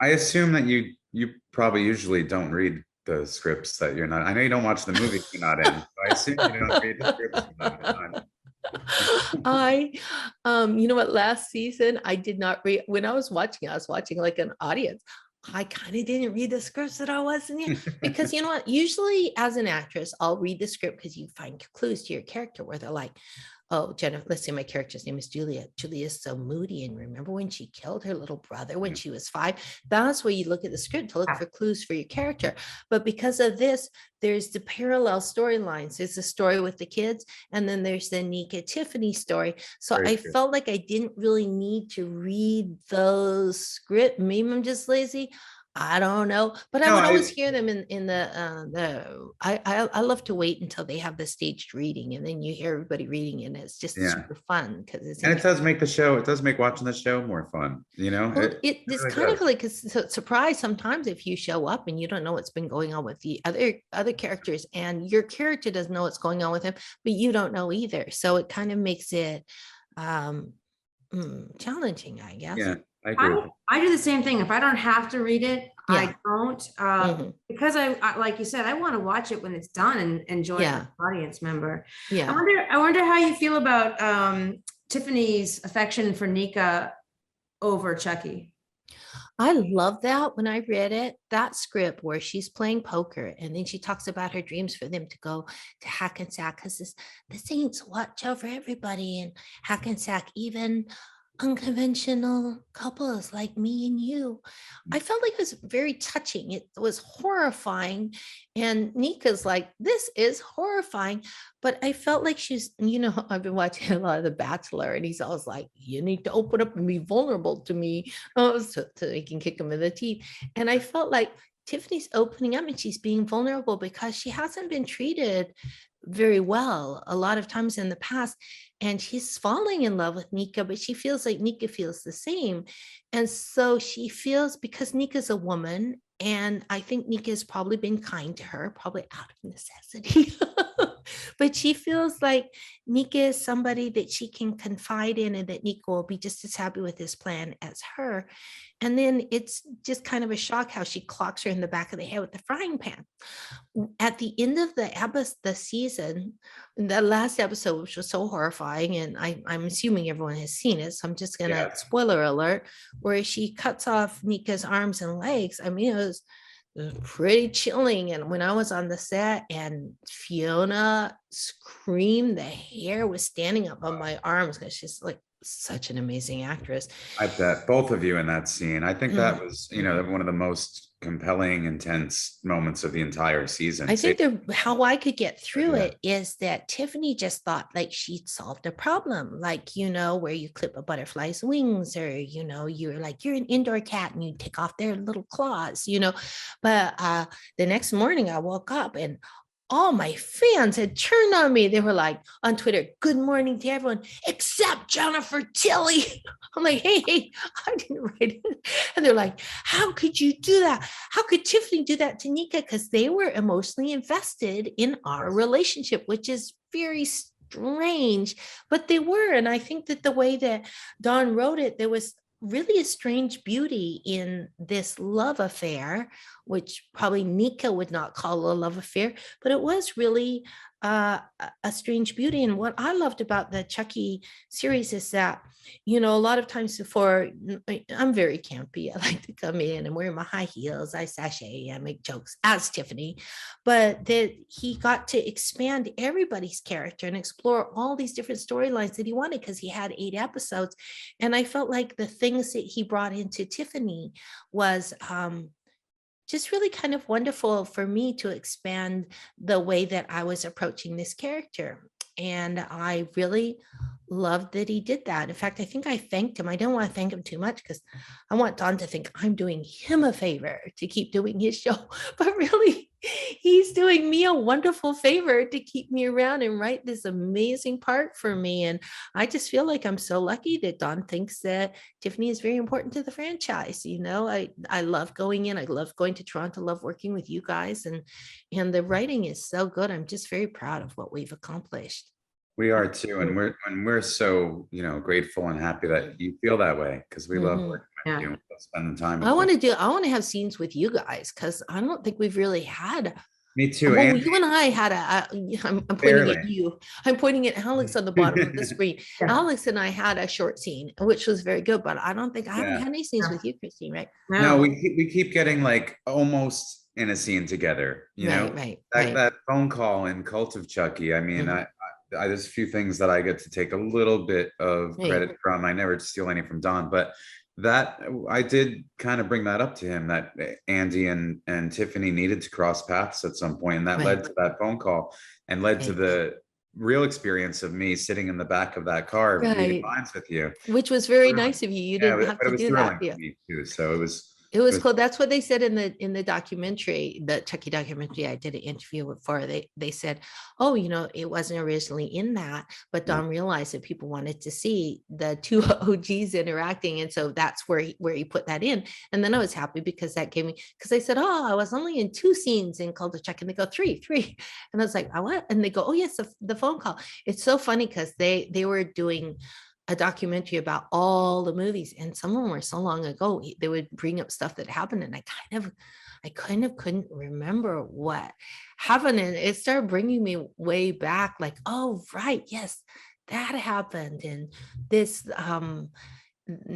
I assume that you probably usually don't read the scripts that you're not. I know you don't watch the movies you're not in. So I assume you don't read the scripts from time to time. I, you know what, last season I did not read when I was watching like an audience. I kind of didn't read the scripts that I wasn't in because you know what? Usually, as an actress, I'll read the script because you find clues to your character where they're like, oh, Jennifer, let's say my character's name is Julia. Julia's so moody. And remember when she killed her little brother when Yeah. she was 5? That's where you look at the script to look for clues for your character. But because of this, there's the parallel storylines. There's the story with the kids, and then there's the Nika Tiffany story. So Very I true. felt like I didn't really need to read those script. Maybe I'm just lazy. I don't know, but I No, would always I hear them in the. I love to wait until they have the staged reading, and then you hear everybody reading, and it's just yeah. super fun because it's And it does interesting. make the show, it does make watching the show more fun, you know? Well, It it's really kind of does. like a surprise sometimes if you show up and you don't know what's been going on with the other characters, and your character doesn't know what's going on with him, but you don't know either. So it kind of makes it um, challenging, I guess. Yeah, I agree with you. I do the same thing. If I don't have to read it, Yeah. I don't. Hmm. Because like you said, I want to watch it when it's done and enjoy it as Yeah. an audience member. Yeah. I wonder how you feel about Tiffany's affection for Nika over Chucky. I love that when I read it, that script where she's playing poker and then she talks about her dreams for them to go to Hackensack because the Saints watch over everybody in Hackensack, even unconventional couples like me and you. I felt like it was very touching. It was horrifying. And Nika's like, this is horrifying. But I felt like she's, I've been watching a lot of The Bachelor, and he's always like, you need to open up and be vulnerable to me, so he can kick him in the teeth. And I felt like Tiffany's opening up and she's being vulnerable because she hasn't been treated very well a lot of times in the past, and she's falling in love with Nica, but she feels like Nica feels the same. And so she feels, because Nika's a woman, and I think Nica has probably been kind to her, probably out of necessity. But she feels like Nica is somebody that she can confide in, and that Nica will be just as happy with this plan as her. And then it's just kind of a shock how she clocks her in the back of the head with the frying pan. At the end of the season, the last episode, which was so horrifying, and I'm assuming everyone has seen it, so I'm just gonna Yes. spoiler alert, where she cuts off Nika's arms and legs. I mean, it was pretty chilling. And when I was on the set and Fiona screamed, the hair was standing up on my arms because she's like such an amazing actress. I bet both of you in that scene. I think that Mm. was, one of the most compelling, intense moments of the entire season. I See, think how I could get through yeah, it is that Tiffany just thought like she'd solved a problem, like, where you clip a butterfly's wings, or, you're an indoor cat and you take off their little claws. But the next morning I woke up and all my fans had turned on me. They were like on Twitter, good morning to everyone except Jennifer Tilly. I'm like, hey, I didn't write it. And they're like, how could you do that? How could Tiffany do that to Nica? Because they were emotionally invested in our relationship, which is very strange, but they were. And I think that the way that Don wrote it, there was really a strange beauty in this love affair, which probably Nika would not call a love affair, but it was really a strange beauty. And what I loved about the Chucky series is that, a lot of times before, I'm very campy. I like to come in and wear my high heels. I sashay, I make jokes as Tiffany, but that he got to expand everybody's character and explore all these different storylines that he wanted because he had 8 episodes. And I felt like the things that he brought into Tiffany was just really kind of wonderful for me to expand the way that I was approaching this character. And I really loved that he did that. In fact, I think I thanked him. I don't want to thank him too much because I want Don to think I'm doing him a favor to keep doing his show. But really, he's doing me a wonderful favor to keep me around and write this amazing part for me. And I just feel like I'm so lucky that Don thinks that Tiffany is very important to the franchise. I love going in. I love going to Toronto, love working with you guys. And the writing is so good. I'm just very proud of what we've accomplished. We are too, and we're so, grateful and happy that you feel that way, because we love Mhm. working with Yeah. you and spending time I with you. want to have scenes with you guys because I don't think we've really had. Me too, Well, Andy, you and I had I'm pointing at barely. you. I'm pointing at Alex on the bottom of the screen. Yeah. Alex and I had a short scene, which was very good, but I haven't Yeah. had any scenes Yeah. with you, Christine, right? No, No. we keep getting like almost in a scene together, that phone call in Cult of Chucky. I mean, Mhm. there's a few things that I get to take a little bit of Hey. credit from. I never steal any from Don, but that I did kind of bring that up to him, that Andy and Tiffany needed to cross paths at some point, and that Right. led to that phone call and led to Right. the real experience of me sitting in the back of that car reading Right. lines with you. Which was very Thrilling. nice of you. You Yeah, didn't have but it to was do that. thrilling Yeah. for me too. So It was cool. That's what they said in the documentary, the Chucky documentary I did an interview for. They said, oh, it wasn't originally in that, but Don realized that people wanted to see the two OGs interacting, and so that's where he put that in. And then I was happy because that gave me, because they said, oh, I was only in 2 scenes in Cult of Chucky, and they go three, and I was like, oh, what? And they go, oh yes, the phone call. It's so funny because they were doing a documentary about all the movies, and some of them were so long ago they would bring up stuff that happened, and I kind of couldn't remember what happened, and it started bringing me way back, like, oh right, yes, that happened, and this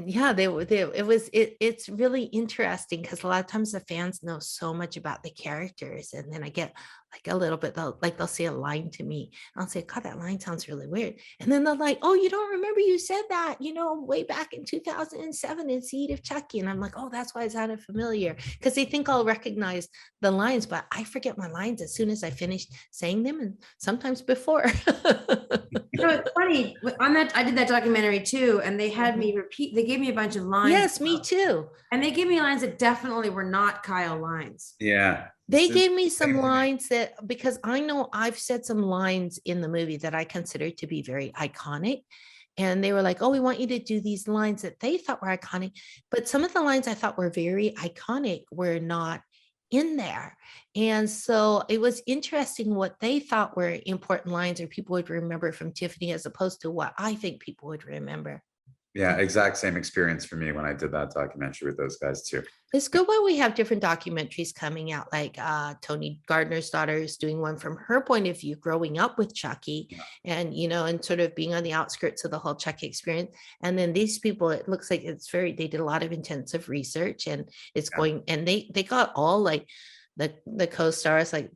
yeah, it's really interesting because a lot of times the fans know so much about the characters, and then I get like a little bit, they'll say a line to me, and I'll say, god, that line sounds really weird, and then they're like, oh, you don't remember you said that, way back in 2007 in Seed of Chucky, and I'm like, oh, that's why it sounded familiar, because they think I'll recognize the lines, but I forget my lines as soon as I finish saying them, and sometimes before. It's funny on that. I did that documentary too, and they had me repeat. They gave me a bunch of lines. Yes, me too. And they gave me lines that definitely were not Kyle lines. Yeah. They gave me some lines that, because I know I've said some lines in the movie that I consider to be very iconic. And they were like, oh, we want you to do these lines that they thought were iconic. But some of the lines I thought were very iconic were not in there. And so it was interesting what they thought were important lines or people would remember from Tiffany as opposed to what I think people would remember. Yeah, exact same experience for me when I did that documentary with those guys too. It's good when we have different documentaries coming out, like Tony Gardner's daughter is doing one from her point of view, growing up with Chucky, and and sort of being on the outskirts of the whole Chucky experience. And then these people, it looks like they did a lot of intensive research, and it's going, and they got all like the co-stars, like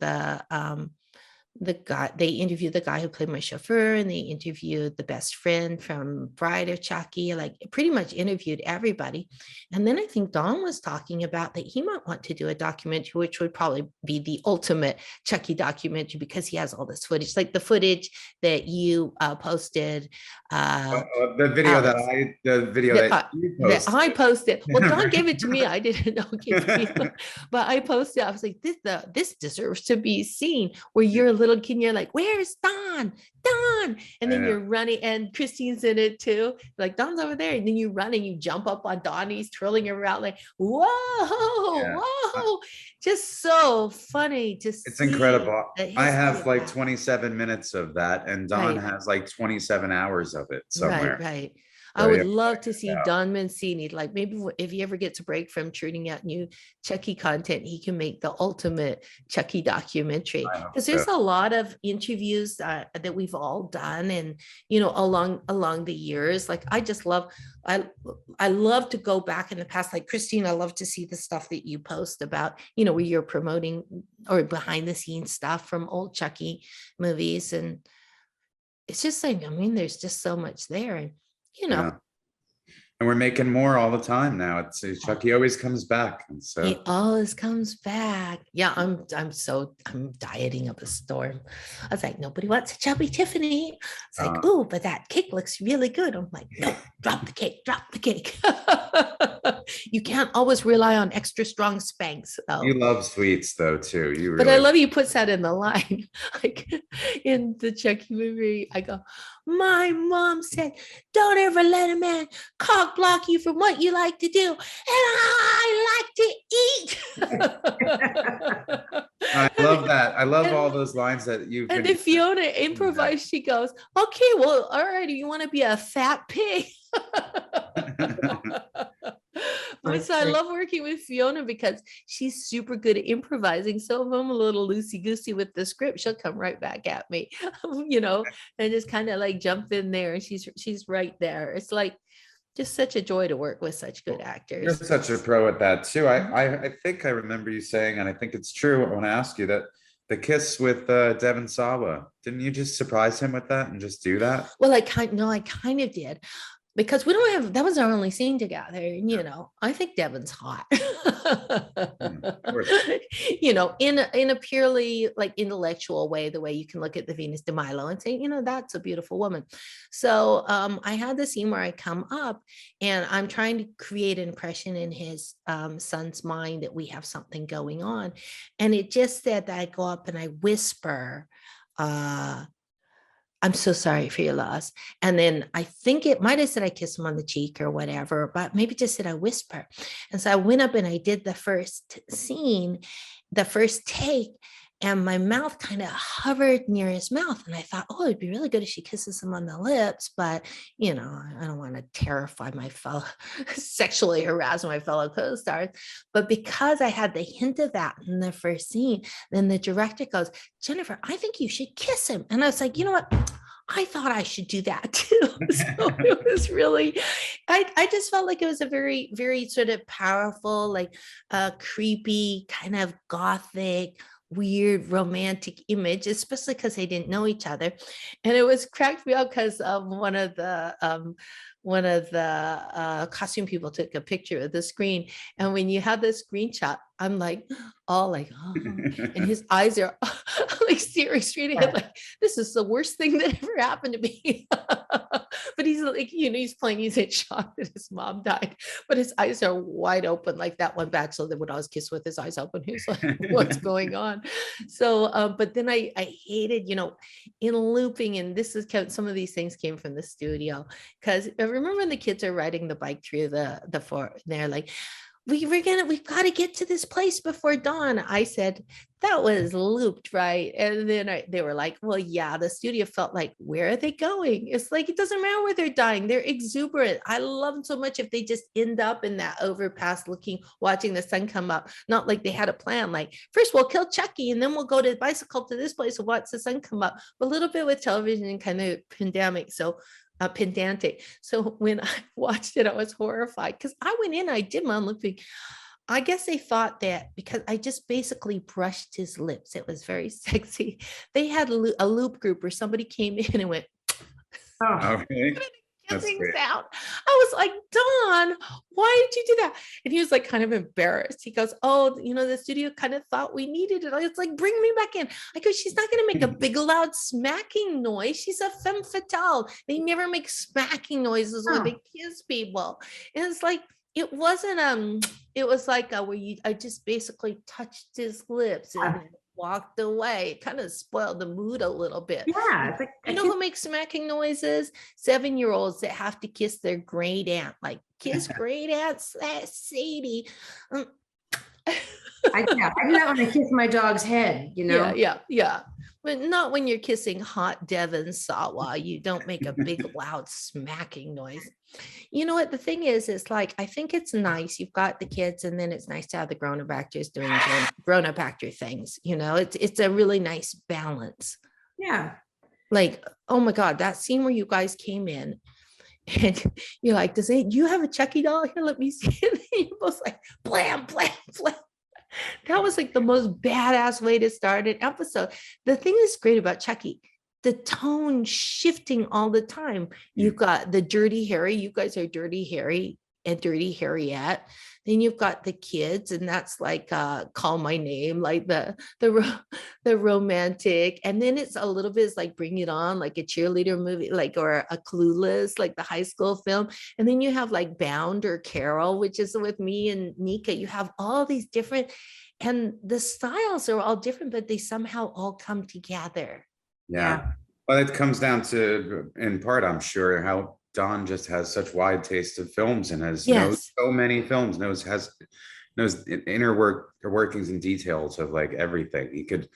the guy, they interviewed the guy who played my chauffeur, and they interviewed the best friend from Bride of Chucky, like pretty much interviewed everybody. And then I think Don was talking about that he might want to do a documentary, which would probably be the ultimate Chucky documentary, because he has all this footage, like the footage that you posted. The video Alex, that you that posted. I posted. Well, Don gave it to me. I didn't know give me, but I posted. I was like, this deserves to be seen. Where you're a little kid, and you're like, "Where's Don? Don!" And then you're running, and Christine's in it too. Like, Don's over there, and then you run and you jump up on Don. He's twirling around like, "Whoa, whoa!" Just so funny to see. It's incredible. I have like 27 minutes of that, and Don has like 27 hours of it somewhere. Right. So, I would love to see Don Mancini. Like, maybe if he ever gets a break from churning out new Chucky content, he can make the ultimate Chucky documentary. Because there's a lot of interviews that we've all done, and along the years. Like, I just love, I love to go back in the past. Like, Christine, I love to see the stuff that you post about, where you're promoting or behind the scenes stuff from old Chucky movies, and it's just like, I mean, there's just so much there, and and we're making more all the time now. It's Chucky always comes back, and so he always comes back. Yeah, I'm dieting up a storm. I was like, nobody wants a chubby Tiffany. It's like, oh, but that cake looks really good. I'm like, no, drop the cake. You can't always rely on extra strong Spanx. You love sweets though too. You but I love he puts that in the line. Like in the Chucky movie, I go, my mom said, don't ever let a man cock block you from what you like to do. And I like to eat. I love that. I love And- all those lines that you've And been. if Fiona improvised, she goes, okay, well, all right, you want to be a fat pig? But so I love working with Fiona because she's super good at improvising. So if I'm a little loosey-goosey with the script, she'll come right back at me, and just kind of like jump in there, and she's right there. It's like just such a joy to work with such good You're actors. such a pro at that too. I think I remember you saying, and I think it's true. I want to ask you that the kiss with Devon Sawa. Didn't you just surprise him with that and just do that? Well, I kind of did, because we don't have, that was our only scene together. And, I think Devon's hot. Of course. In a purely like intellectual way, the way you can look at the Venus de Milo and say, that's a beautiful woman. So I had the scene where I come up and I'm trying to create an impression in his son's mind that we have something going on. And it just said that I go up and I whisper, I'm so sorry for your loss. And then I think it might have said I kissed him on the cheek or whatever, but maybe just said I whisper. And so I went up and I did the first scene, the first take, and my mouth kind of hovered near his mouth. And I thought, oh, it'd be really good if she kisses him on the lips, but I don't want to terrify my fellow, sexually harass my fellow co-stars. But because I had the hint of that in the first scene, then the director goes, Jennifer, I think you should kiss him. And I was like, you know what? I thought I should do that too. So it was really, I just felt like it was a very, very sort of powerful, like creepy, kind of gothic, weird romantic image, especially because they didn't know each other. And it was cracked me up because one of the costume people took a picture of the screen, and when you have the screenshot, I'm like all like, oh, and his eyes are like staring straight ahead, like this is the worst thing that ever happened to me. But he's like, he's in shock that his mom died, but his eyes are wide open, like that one bachelor that would always kiss with his eyes open. He's like, what's going on? So, but then I hated, in looping, and this is some of these things came from the studio, because I remember when the kids are riding the bike through the forest, they're like, we've got to get to this place before dawn. I said, that was looped, right? And then they were like, well, yeah, the studio felt like, where are they going? It's like, it doesn't matter where they're dying. They're exuberant. I love them so much if they just end up in that overpass watching the sun come up. Not like they had a plan, like, first we'll kill Chucky and then we'll go to bicycle to this place and watch the sun come up. A little bit with television and kind of pandemic. So pedantic. So when I watched it, I was horrified because I went in, I did my own looping. I guess they thought that because I just basically brushed his lips, it was very sexy. They had a loop group where somebody came in and went, oh, okay. Kissing sound. I was like, Don, why did you do that? And he was like kind of embarrassed. He goes, oh, the studio kind of thought we needed it. It's like, bring me back in. I go, she's not going to make a big loud smacking noise. She's a femme fatale. They never make smacking noises when they kiss people. And it's like, it wasn't it was like where I just basically touched his lips and walked away. It kind of spoiled the mood a little bit. Yeah, it's like, who makes smacking noises? 7-year-olds that have to kiss their great aunt, like kiss great aunt Sadie. I do that when I kiss my dog's head, Yeah. But not when you're kissing hot Devon Sawa. You don't make a big loud smacking noise. You know what the thing is like, I think it's nice. You've got the kids, and then it's nice to have the grown-up actors doing grown-up actor things. It's a really nice balance. Yeah. Like, oh my God, that scene where you guys came in and you're like, you have a Chucky doll? Here, let me see it. And you're both like, blam, blam, blam. That was like the most badass way to start an episode. The thing that's great about Chucky, the tone shifting all the time. You've got the Dirty Harry. You guys are Dirty Harry and Dirty Harriet. Then you've got the kids, and that's like Call My Name, like the romantic. And then it's a little bit like Bring It On, like a cheerleader movie, like, or a Clueless, like the high school film. And then you have like Bound or Carol, which is with me and Nica. You have all these different, and the styles are all different, but they somehow all come together. Yeah. Well, it comes down to, in part, I'm sure, how Don just has such wide taste of films and knows so many films, knows inner workings and details of like everything. He could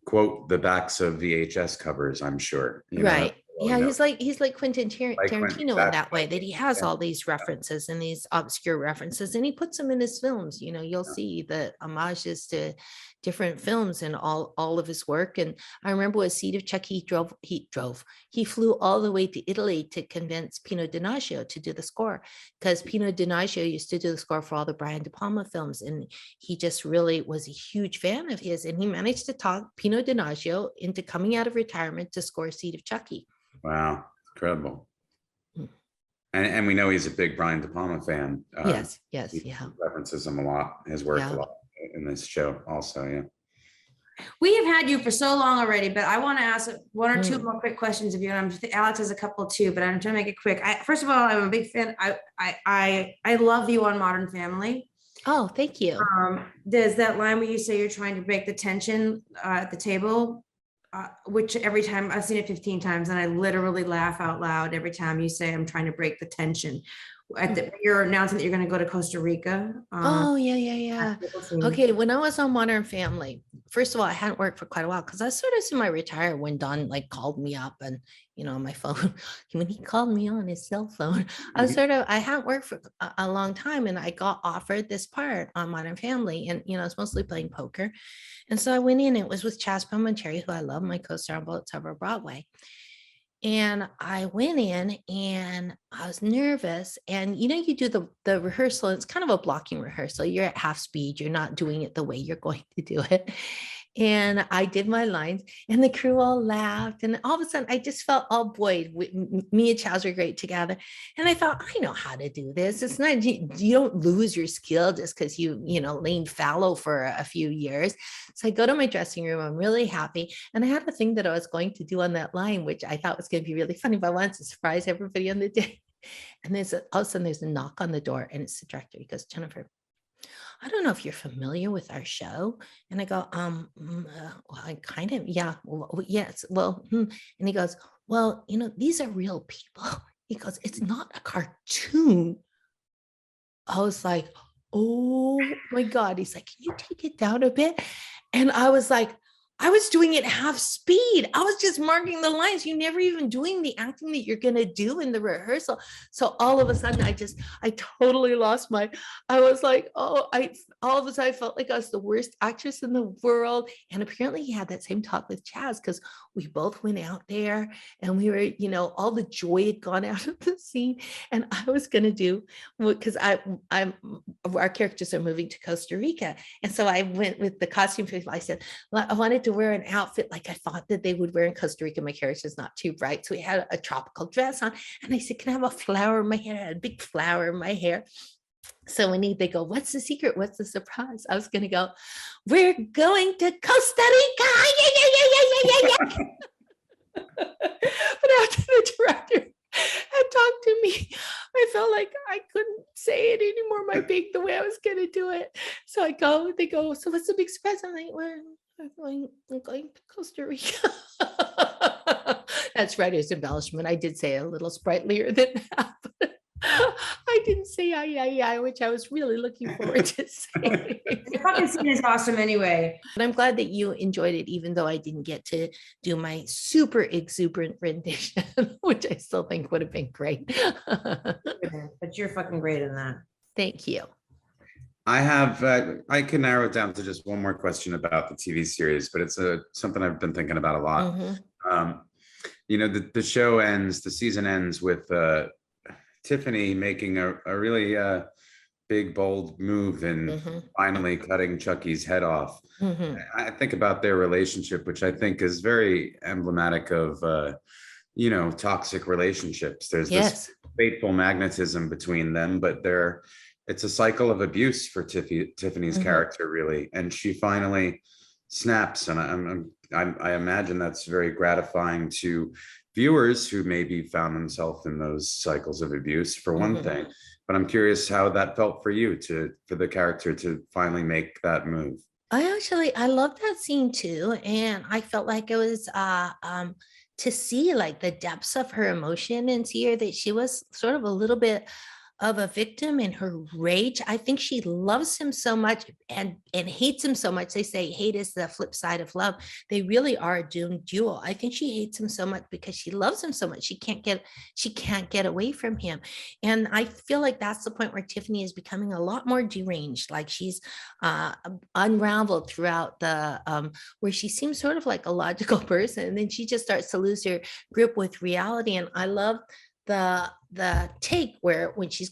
quote the backs of VHS covers, I'm sure. Right. Well, Yeah, he's like Quentin like when Tarantino in that exactly. way, that he has Yeah, all these references and these obscure references, and he puts them in his films. You'll yeah. see the homages to different films in all of his work. And I remember with Seed of Chucky, he flew all the way to Italy to convince Pino Donaggio to do the score, because Pino Donaggio used to do the score for all the Brian De Palma films, and he just really was a huge fan of his, and he managed to talk Pino Donaggio into coming out of retirement to score Seed of Chucky. Wow, incredible. Mm. And we know he's a big Brian De Palma fan. Yes, He yeah. references him a lot, his work Yeah. a lot in this show also, yeah. We have had you for so long already, but I want to ask one or two Mm. more quick questions of you. And Alex has a couple too, but I'm trying to make it quick. First of all, I'm a big fan. I love you on Modern Family. Oh, thank you. There's that line where you say you're trying to break the tension at the table, which every time I've seen it 15 times, and I literally laugh out loud every time you say I'm trying to break the tension. You're announcing that you're going to go to Costa Rica. Oh, yeah. Okay, when I was on Modern Family, first of all, I hadn't worked for quite a while because I was sort of semi-retired when Don like called me up, and on my phone, when he called me on his cell phone, I hadn't worked for a long time, and I got offered this part on Modern Family, and I was mostly playing poker. And so I went in, it was with Chaz Palminteri, who I love, my co-star on Bullets Over Broadway. And I went in and I was nervous. And you do the rehearsal, it's kind of a blocking rehearsal. You're at half speed, you're not doing it the way you're going to do it. And I did my lines, and the crew all laughed. And all of a sudden, I just felt, oh boy, me and Chaz were great together. And I thought, I know how to do this. It's not, you don't lose your skill just because you leaned fallow for a few years. So I go to my dressing room, I'm really happy. And I had a thing that I was going to do on that line, which I thought was going to be really funny, but I wanted to surprise everybody on the day. And all of a sudden, there's a knock on the door, and it's the director. He goes, Jennifer, I don't know if you're familiar with our show. And I go, well, I kind of, yeah, well, yes. Well, and he goes, well, these are real people. He goes, it's not a cartoon. I was like, oh my God. He's like, can you take it down a bit? And I was like, I was doing it half speed. I was just marking the lines. You never even doing the acting that you're going to do in the rehearsal. So all of a sudden I totally lost I was like, all of a sudden I felt like I was the worst actress in the world. And apparently he had that same talk with Chaz, because we both went out there and we were, all the joy had gone out of the scene. And I was going to do, because our characters are moving to Costa Rica. And so I went with the costume people. I said, I wanted to wear an outfit like I thought that they would wear in Costa Rica. My character's not too bright. So we had a tropical dress on. And I said, can I have a flower in my hair? I had a big flower in my hair. So they go, what's the secret? What's the surprise? I was going to go, we're going to Costa Rica. Yeah. But after the director had talked to me, I felt like I couldn't say it anymore, the way I was going to do it. So they go, so what's the big surprise? I'm like, we're going to Costa Rica. That's writer's embellishment. I did say it a little sprightlier than that. I didn't say I, which I was really looking forward to saying. The fucking scene is awesome anyway. But I'm glad that you enjoyed it, even though I didn't get to do my super exuberant rendition, which I still think would have been great. But you're fucking great in that. Thank you. I can narrow it down to just one more question about the TV series, but it's something I've been thinking about a lot. Mm-hmm. The show ends, the season ends with Tiffany making a really big, bold move and finally cutting Chucky's head off. Mm-hmm. I think about their relationship, which I think is very emblematic of, toxic relationships. There's this fateful magnetism between them, but it's a cycle of abuse for Tiffany's character, really. And she finally snaps. And I imagine that's very gratifying to viewers who maybe found themselves in those cycles of abuse, for one thing. But I'm curious how that felt for you, for the character to finally make that move. I love that scene too. And I felt like it was to see like the depths of her emotion and see her, that she was sort of a little bit of a victim and her rage. I think she loves him so much and hates him so much. They say hate is the flip side of love. They really are a doomed duo. I think she hates him so much because she loves him so much. She can't get away from him. And I feel like that's the point where Tiffany is becoming a lot more deranged. Like she's unraveled throughout the where she seems sort of like a logical person, and then she just starts to lose her grip with reality. And I love the take where when she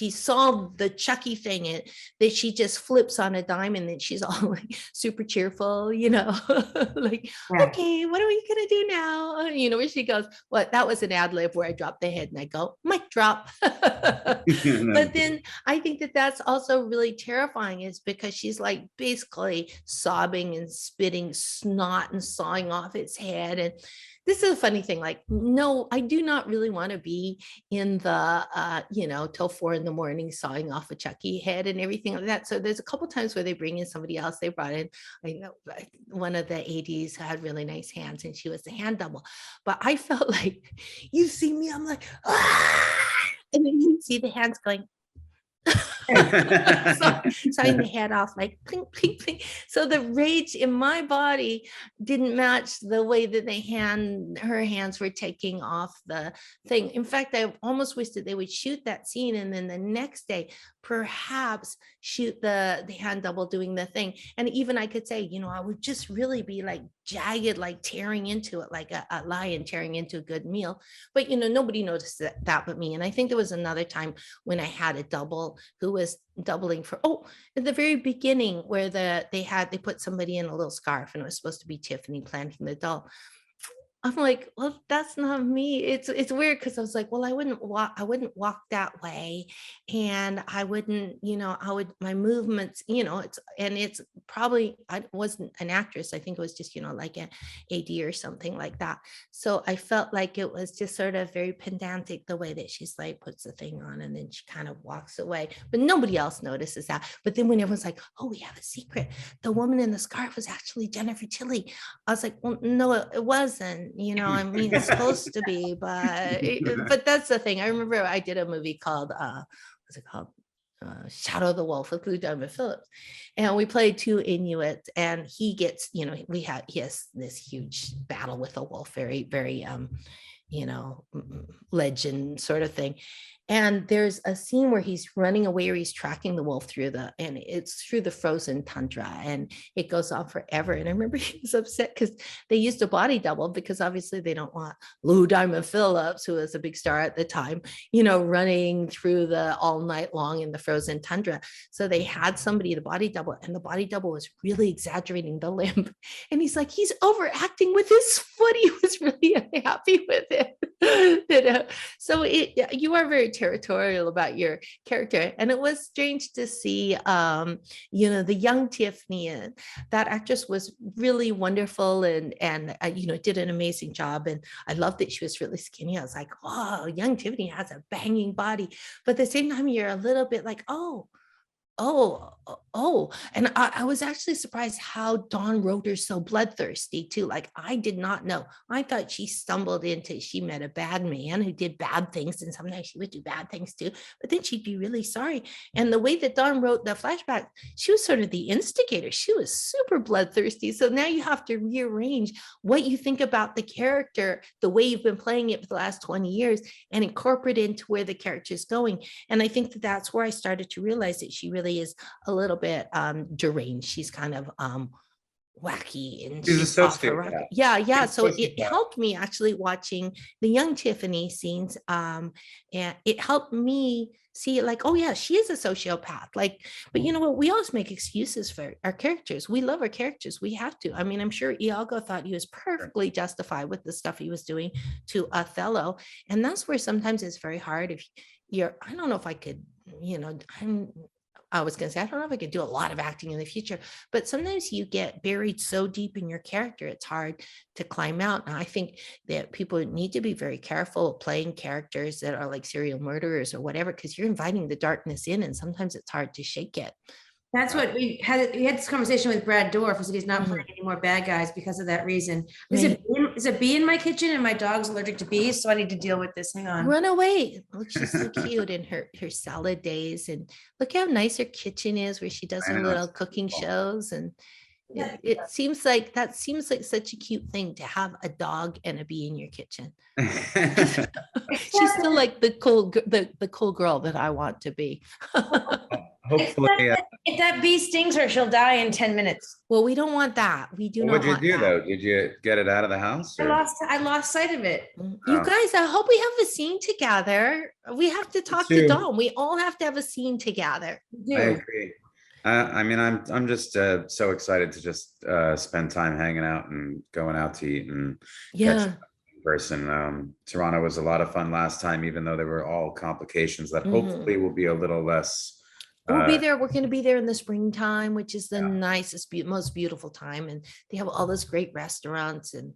solved the Chucky thing and that she just flips on a dime and then she's all like super cheerful, like, okay, what are we gonna do now? Where she goes, what, that was an ad lib where I dropped the head and I go, mic drop. But then I think that that's also really terrifying, is because she's like basically sobbing and spitting snot and sawing off its head. And this is a funny thing. Like, no, I do not really want to be in the, till 4 a.m. sawing off a Chucky head and everything like that. So there's a couple times where they bring in somebody else. They brought in, I know, one of the ADs who had really nice hands, and she was the hand double. But I felt like, you see me, I'm like, and then you see the hands going, sawing the head off, like plink, plink, plink. So the rage in my body didn't match the way that her hands were taking off the thing. In fact, I almost wished that they would shoot that scene and then the next day perhaps shoot the hand double doing the thing. And even I could say, I would just really be like jagged, like tearing into it, like a lion tearing into a good meal. But nobody noticed that but me. And I think there was another time when I had a double who was doubling for at the very beginning where they put somebody in a little scarf and it was supposed to be Tiffany planting the doll. I'm like, well, that's not me. It's weird because I was like, well, I wouldn't walk that way. And I wouldn't, my movements, it's probably, I wasn't an actress. I think it was just, like an AD or something like that. So I felt like it was just sort of very pedantic the way that she's like, puts the thing on and then she kind of walks away, but nobody else notices that. But then when everyone's like, oh, we have a secret, the woman in the scarf was actually Jennifer Tilly. I was like, well, no, it wasn't. It's supposed to be, but that's the thing. I remember I did a movie called, what's it called? Shadow of the Wolf with Lou Diamond Phillips. And we played two Inuits and he gets, he has this huge battle with a wolf, very, very, legend sort of thing. And there's a scene where he's running away or he's tracking the wolf and it's through the frozen tundra and it goes on forever. And I remember he was upset because they used a body double because obviously they don't want Lou Diamond Phillips, who was a big star at the time, running through all night long in the frozen tundra. So they had somebody, the body double, and the body double was really exaggerating the limp. And he's like, he's overacting with his foot. He was really unhappy with it. So you are very territorial about your character, and it was strange to see the young Tiffany, and that actress was really wonderful and did an amazing job. And I loved that she was really skinny. I was like, oh, young Tiffany has a banging body, but at the same time you're a little bit like, oh. And I was actually surprised how Dawn wrote her so bloodthirsty too. Like, I did not know. I thought she met a bad man who did bad things, and sometimes she would do bad things too, but then she'd be really sorry. And the way that Dawn wrote the flashback, she was sort of the instigator. She was super bloodthirsty. So now you have to rearrange what you think about the character, the way you've been playing it for the last 20 years, and incorporate it into where the character is going. And I think that that's where I started to realize that she really is a little bit deranged. She's kind of wacky and she's off her rocker. Yeah. So it helped me actually watching the young Tiffany scenes, and it helped me see like, oh yeah, she is a sociopath. Like, but you know what? We always make excuses for our characters. We love our characters. We have to. I mean, I'm sure Iago thought he was perfectly justified with the stuff he was doing to Othello, and that's where sometimes it's very hard if I don't know if I could, I was going to say, I don't know if I could do a lot of acting in the future, but sometimes you get buried so deep in your character, it's hard to climb out. And I think that people need to be very careful playing characters that are like serial murderers or whatever, because you're inviting the darkness in, and sometimes it's hard to shake it. That's what we had this conversation with Brad Dourif. He said he's not playing any more bad guys because of that reason. There's a bee in my kitchen and my dog's allergic to bees, so I need to deal with this. Hang on. Run away. Look, she's so cute in her salad days. And look how nice her kitchen is where she does her little cooking shows. And it seems like such a cute thing to have a dog and a bee in your kitchen. She's still like the cool girl that I want to be. Hopefully, if that bee stings her, she'll die in 10 minutes. Well, we don't want that. We do not want that. What'd you do though? Did you get it out of the house? I lost sight of it. You guys, I hope we have a scene together. We have to talk to Dawn. We all have to have a scene together. I agree. I mean, I'm just so excited to just spend time hanging out and going out to eat and catch up in person. Toronto was a lot of fun last time, even though there were all complications that hopefully will be a little less. We'll be there. We're going to be there in the springtime, which is the nicest, most beautiful time. And they have all those great restaurants. And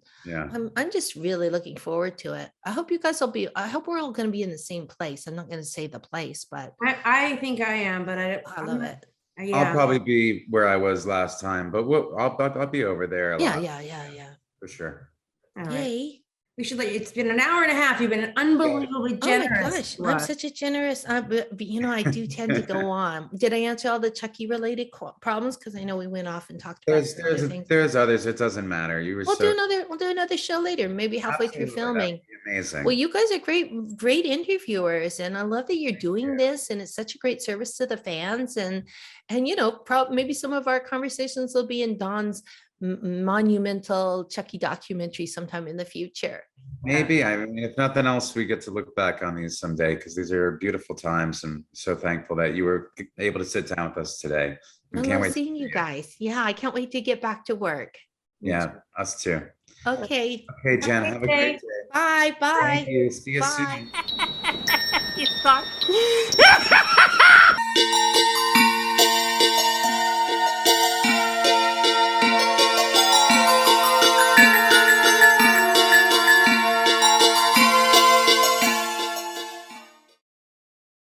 I'm just really looking forward to it. I hope you guys will be. I hope we're all going to be in the same place. I'm not going to say the place, but I think I am. But I love it. Yeah. I'll probably be where I was last time, but I'll be over there. Yeah. For sure. All right. Yay. We should it's been an hour and a half. You've been unbelievably generous. Oh my gosh, I'm such a generous, but I do tend to go on. Did I answer all the Chucky related problems? Because I know we went off and talked about there's others. It doesn't matter. We'll do another show later, maybe halfway through filming. Amazing. Well, you guys are great interviewers, and I love that you're doing this, and it's such a great service to the fans. And maybe some of our conversations will be in Dawn's monumental Chucky documentary sometime in the future. Maybe. I mean, if nothing else, we get to look back on these someday, because these are beautiful times. And so thankful that you were able to sit down with us today. I love seeing you guys. Yeah, I can't wait to get back to work. Yeah, us too. Okay. Okay, Jen, have a great day. Bye. Thank you. See you soon. You thought